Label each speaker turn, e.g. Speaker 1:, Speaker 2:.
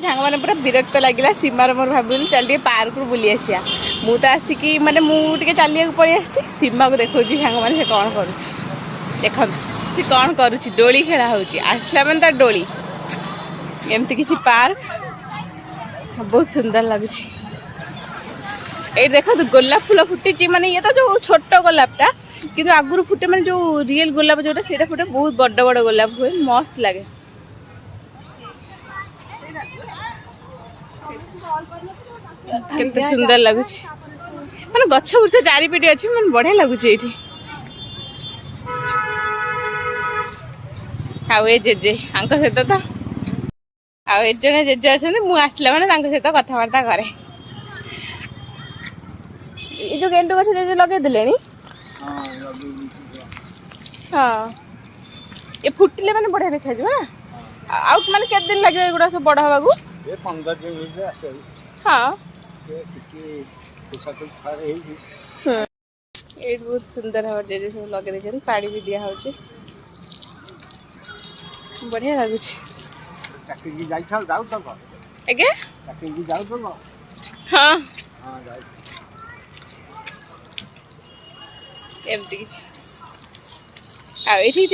Speaker 1: सांग मैंने पूरा विरक्त लगे सीमार मोर भाविलु चल पार्क बुली आसिया मु तो आसिक माने मुझे चलिया पलि आसी सीमा को देखा सांग मैंने कौन कर देखो सी कौन करुच्ची डोली खेला होसला मैंने तार डोली एमती किसी पार्क बहुत सुंदर लगुच ये देखो तो गोलाप फूल फुटी माने ये तो जो छोट गोलापटा कि आगुरी फुटे मैंने जो रियल गोलाप जोटा से फुटे बहुत बड़ बड़ गोलाप हुए मस्त लगे केते सुंदर लगुच माने गछ बुर्छ चारिपिटी अच्छी मैंने बढ़िया लगुच ये आउ ए जेजे आंक सहित तो आउ ए जने जेजे अच्छा मुझे आसला मैंने सहित कथबार्ता करे ये जो गेंडु गछ जेजे लगे दिले हाँ ये फुटिले मैंने बढ़िया देखा ना आउ माने केते दिन लगे एगुड़ा सब बड़ हवा को
Speaker 2: ये 15 दिन में आसे
Speaker 1: हाँ ये बहुत सुंदर है जेजे सब लगे देछन पानी भी दिया होचे बढ़िया लागुच
Speaker 2: काकी जाई थाल जाऊ तो
Speaker 1: आगे
Speaker 2: काकी जाऊ तो
Speaker 1: हाँ
Speaker 2: हां जाई
Speaker 1: एमती किछ आ एठी